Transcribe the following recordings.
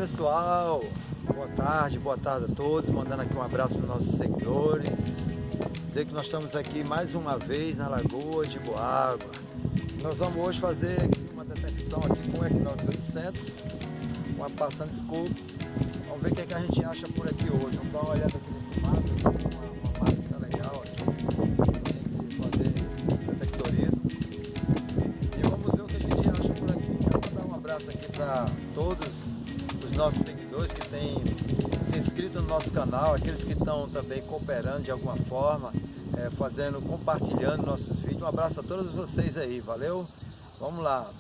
pessoal, boa tarde a todos, mandando aqui um abraço para os nossos seguidores. Dizer que nós estamos aqui mais uma vez na Lagoa de Boa Água. Nós vamos hoje fazer aqui uma detecção aqui com o equinócio 800, uma passando escopo. Vamos ver o que a gente acha por aqui hoje. Vamos dar uma olhada aqui nesse mapa, uma mapa legal aqui. Tem que fazer detectorismo. E vamos ver o que a gente acha por aqui. Quero mandar um abraço aqui para todos os nossos seguidores que têm se inscrito no nosso canal, aqueles que estão também cooperando de alguma forma, compartilhando nossos vídeos. Um abraço a todos vocês aí, valeu? Vamos lá!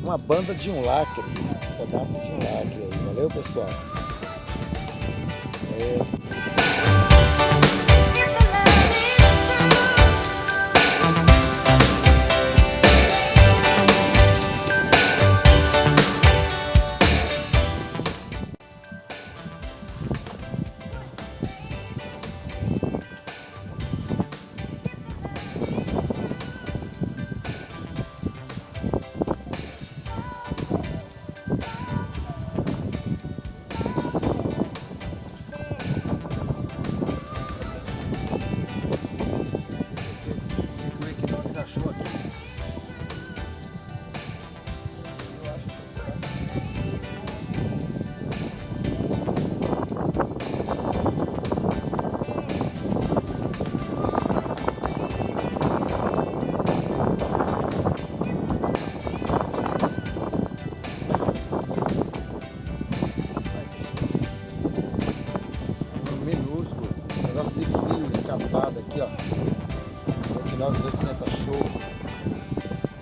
Uma banda de um lacre, um pedaço de um lacre aí, valeu pessoal? Aqui, ó, o equinócio 800 show,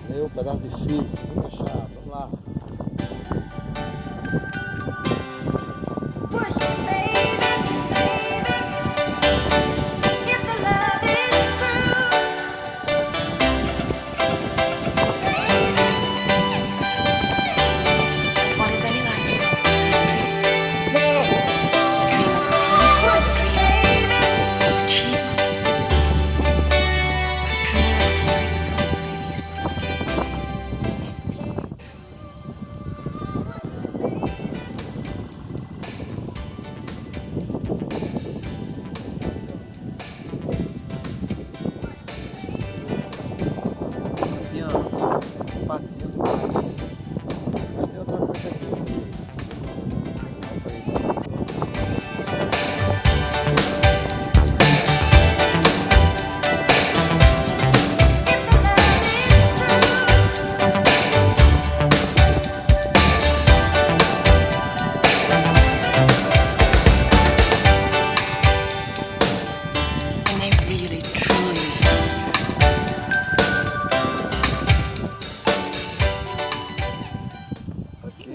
meu pedaço de fio, muito chato, vamos lá.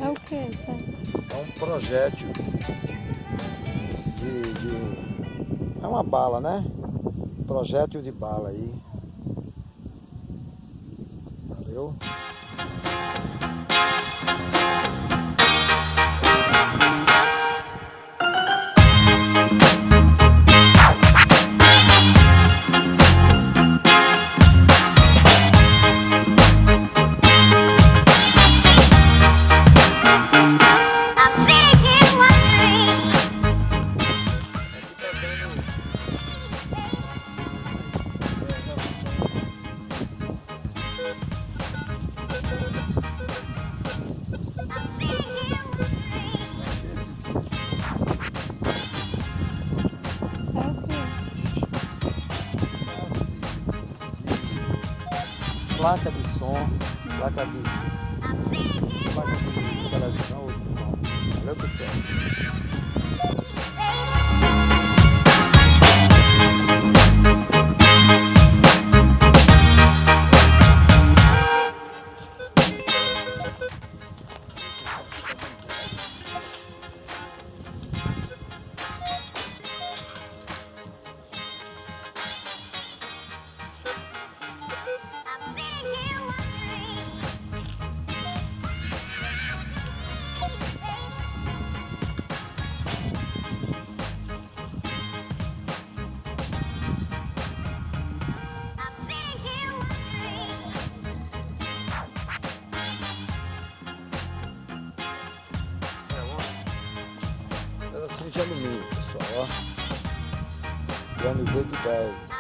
É o que isso? É um projétil é uma bala, né? Projétil de bala aí. Valeu? placa de som, placa de televisão ou de som. Valeu, pessoal. Pedacinho de alumínio, pessoal, ó. Granizei de 10.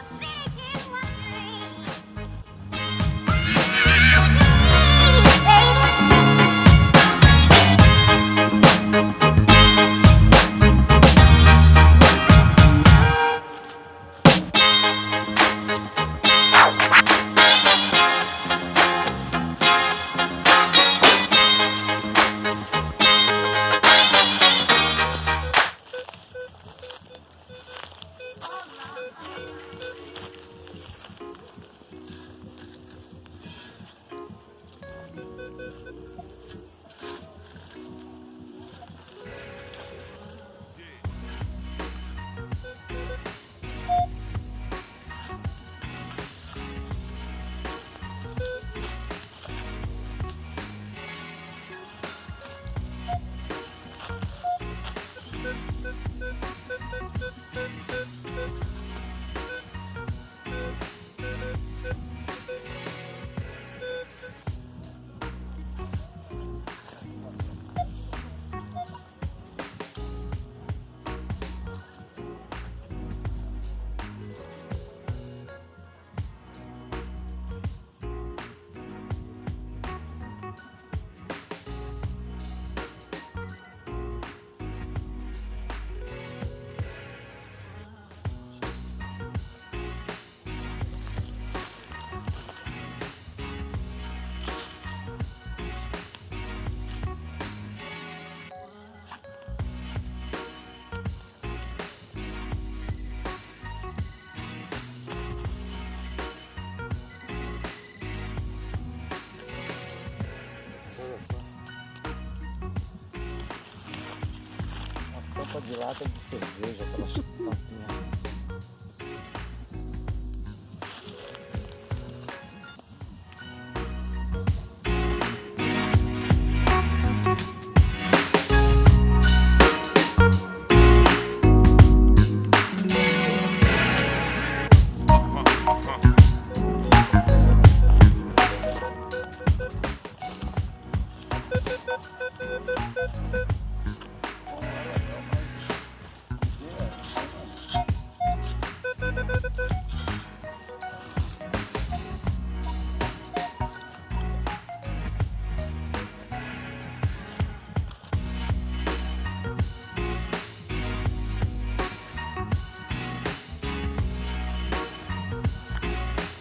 Tampa de lata de cerveja, aquelas tampinhas.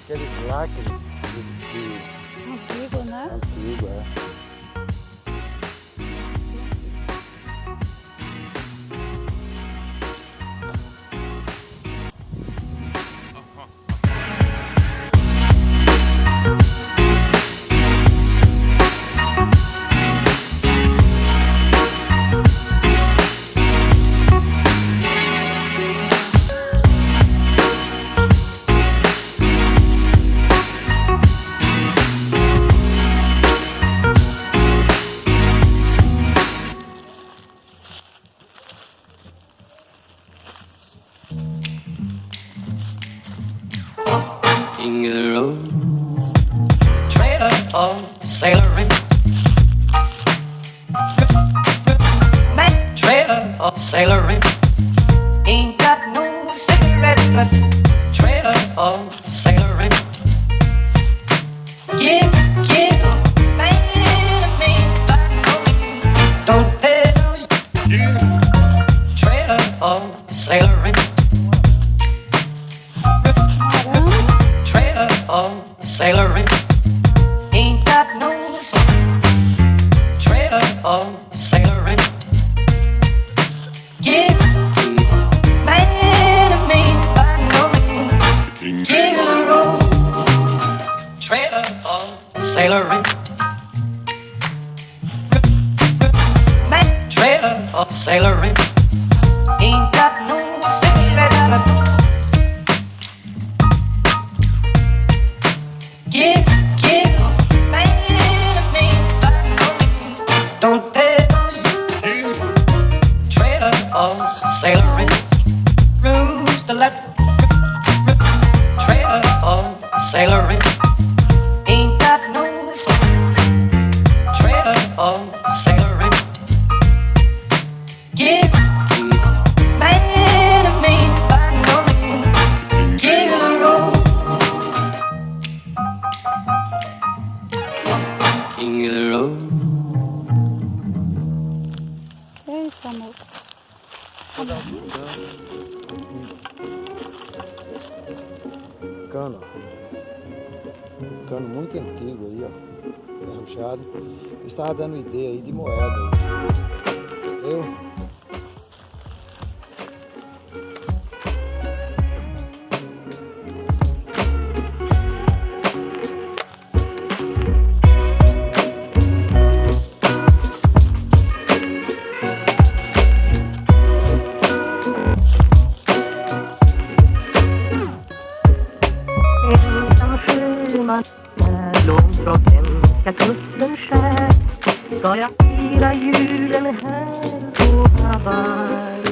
Aqueles lacres Antigo, né? Antigo, é. King of the road, trailer for sailoring, that trailer for sailoring, ain't got no cigarettes, but trailer for sailoring. Give, man, don't pay no trailer for sailoring. Trailer for sailoring. of sailoring. Ain't got no cigarettes, but give man a name. Don't pay you, trailer of sailoring. Rules to let trailer of sailoring. Ain't got no trailer of sailoring. Give man a name, by no name. Give the road. King of the road. Que é isso, amor? Cano, ó. Um cano muito antigo aí, ó. Ferrujado. Eu estava dando ideia aí de moeda aí. Eu. Långtråkiga kusten skär ska jag fira julen här på Hawaii.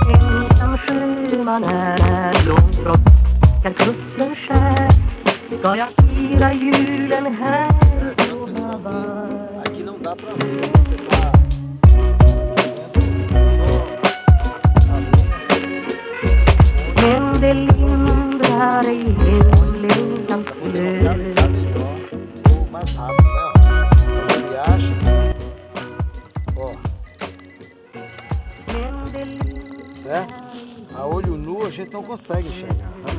Ensam sjöman är långtråkiga kusten skär ska jag fira julen här på Hawaii. Aqui não dá pra ver, você tá. Men det lindrar ej hemlängtans flöde. Ou mais rápido, né? Ele acha. Ó. Certo? A olho nu a gente não consegue enxergar, né?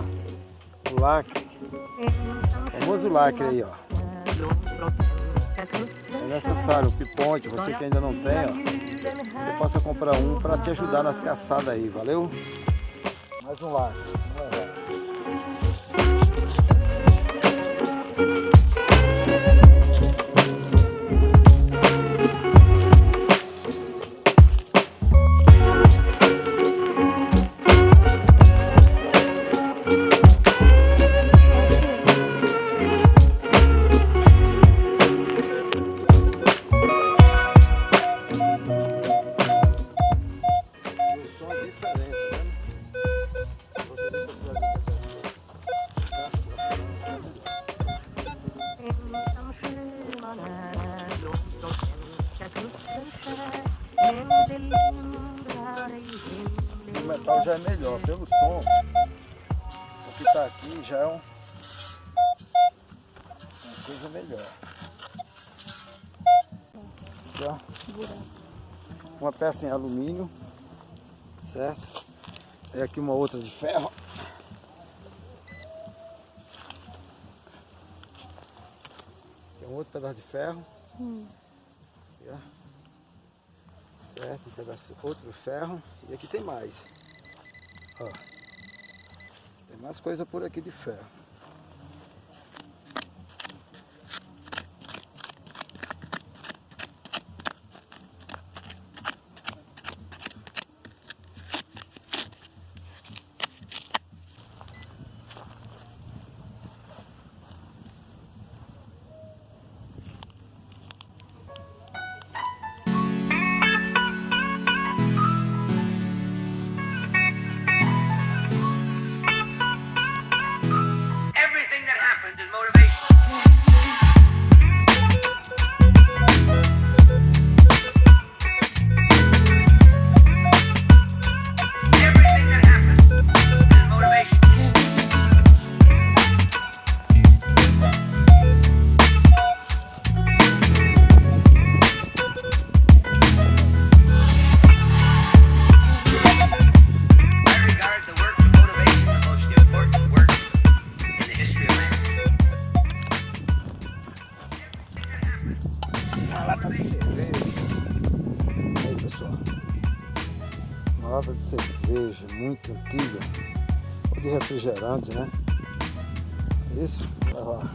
O lacre. O famoso lacre aí, ó. É necessário o piponte, você que ainda não tem, ó, você possa comprar um para te ajudar nas caçadas aí, valeu? Mais um lacre. O metal já é melhor, pelo som, o que está aqui já é uma coisa melhor. Aqui, ó, uma peça em alumínio, certo? É aqui uma outra de ferro. Aqui é um outro pedaço de ferro. Aqui, ó. Certo, um pedaço, outro ferro. E aqui tem mais. Ó. Tem mais coisa por aqui de ferro. Uma lata de cerveja muito antiga, ou de refrigerante, né? Isso, vai lá.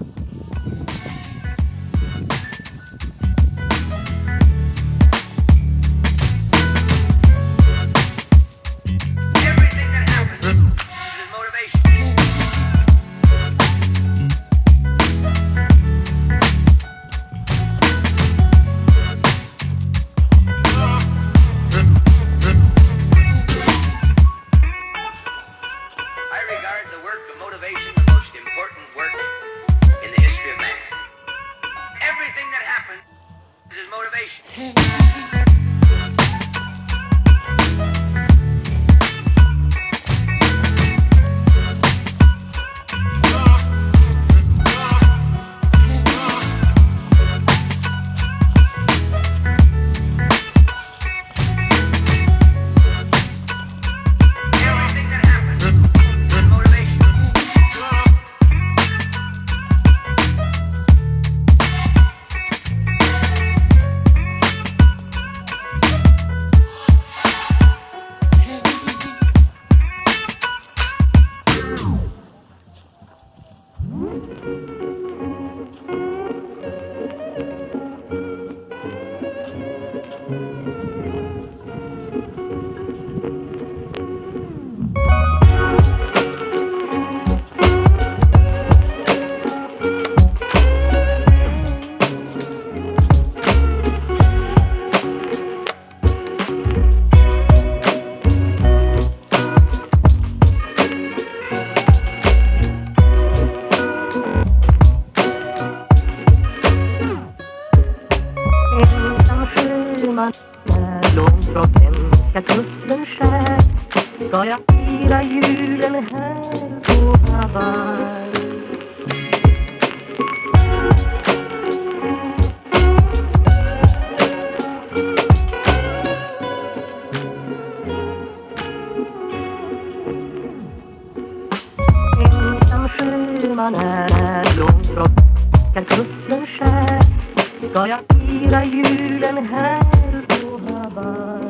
När långt från svenska kusten skär ska jag fira julen här på Hawaii. Ensam sjöman är långt från svenska kusten skär ska jag fira julen här på Hawaii.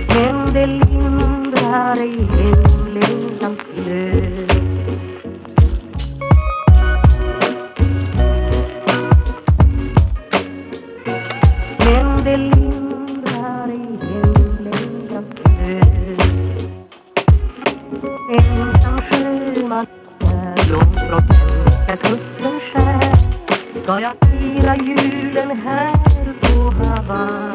Men det lindrar ej hemlängtans glöd. Men det lindrar ej hemlängtans glöd. Ensam sjöman är långt från svenska kusten skär ska jag fira julen här på Hawaii.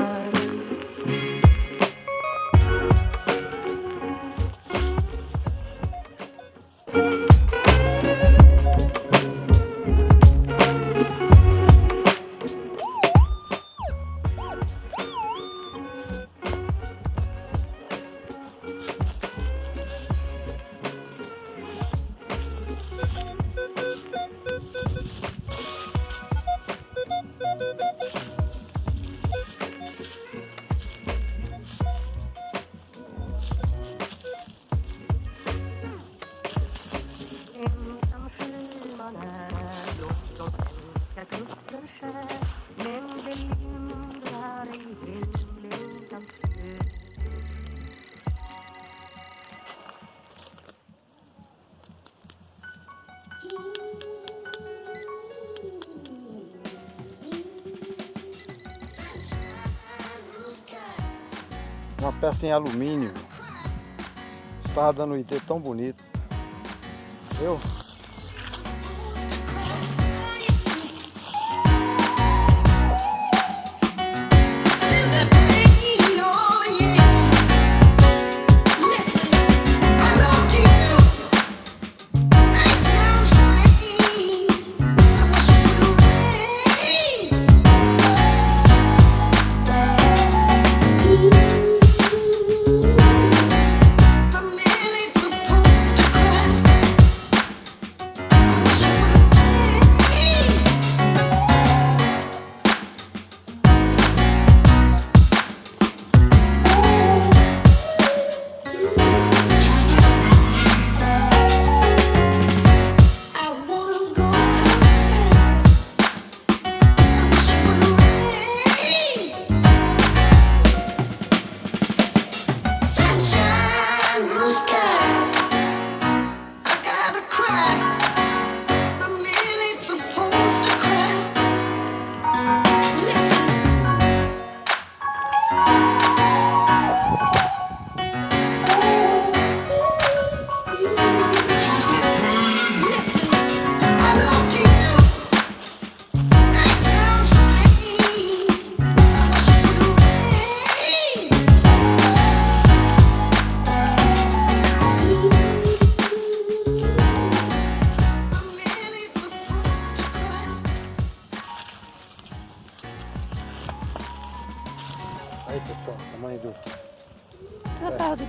Uma peça em alumínio. Estava dando um IT tão bonito. Eu?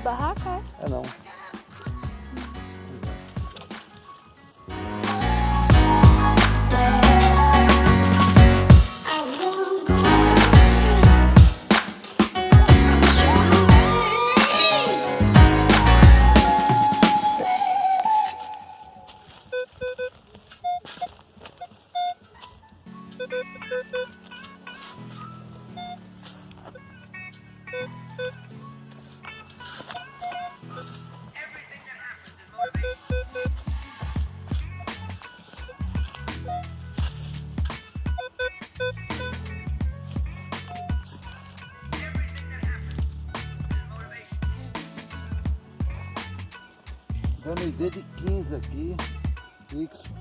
barraca, é? É não. Dando ID de 15 aqui, fixo.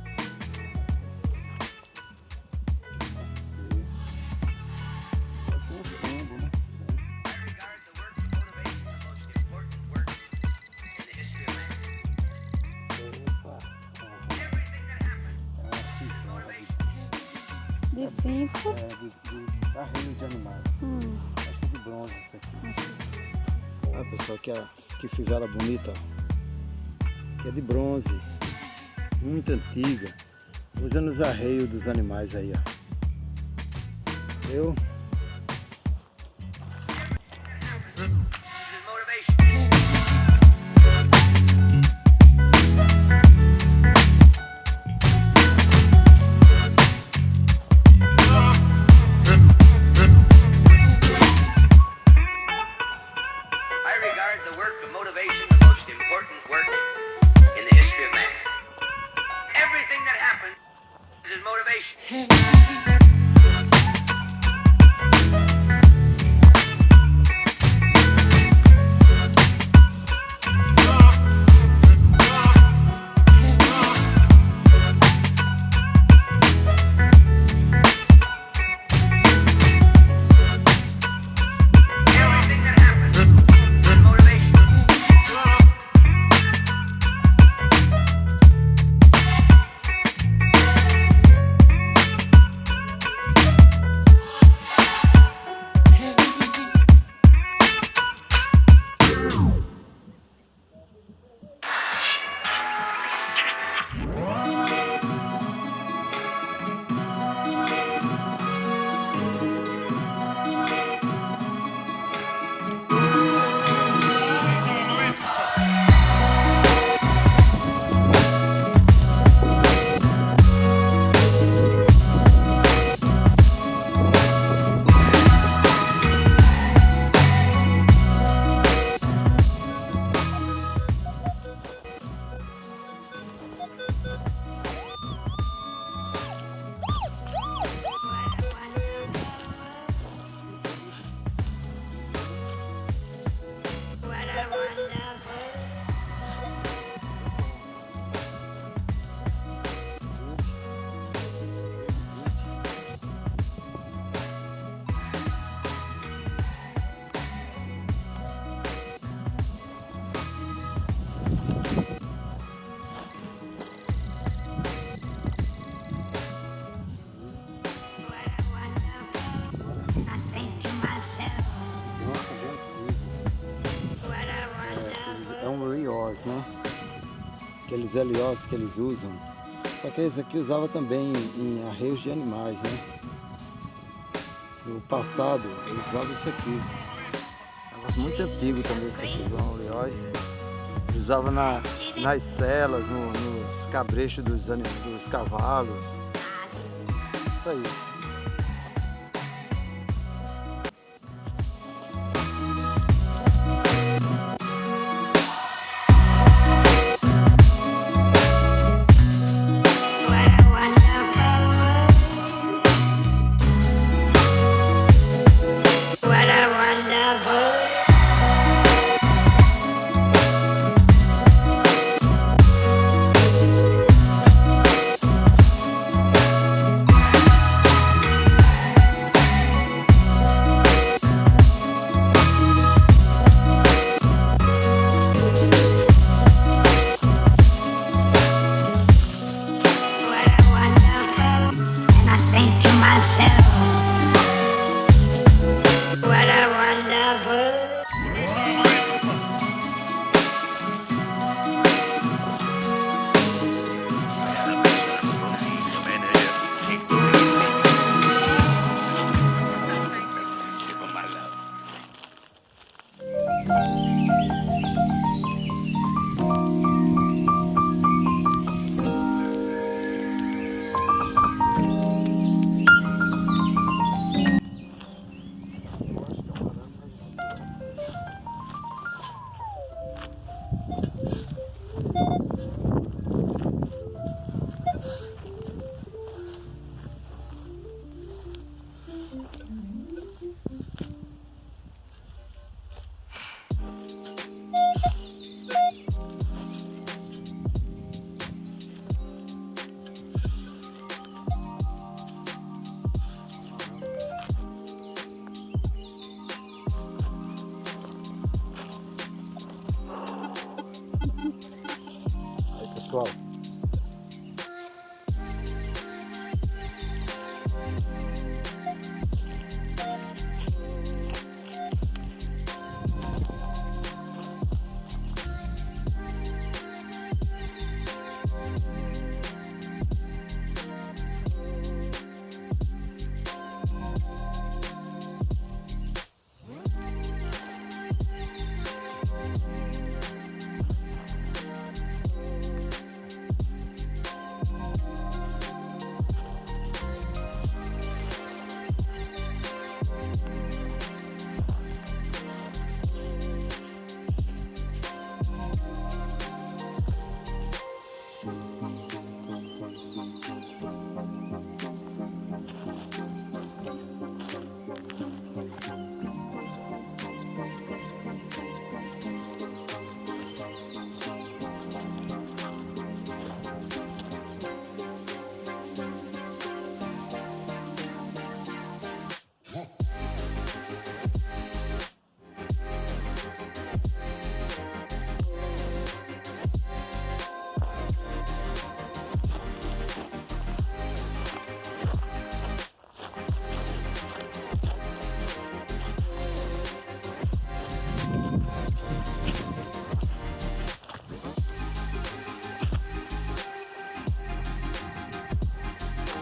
De 5. É, de arreio de animais. Acho que é de bronze isso aqui. Olha pessoal, que fivela bonita, ó. Que é de bronze, muito antiga, usa nos arreios dos animais aí, ó. Eu né? Aqueles LOs que eles usam. Só que esse aqui usava também em arreios de animais, né? No passado eles usavam isso aqui. Negócio muito antigo também isso aqui, LOs. Eles usavam nas celas, nos cabrechos dos cavalos. Isso aí.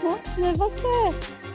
Cadê você?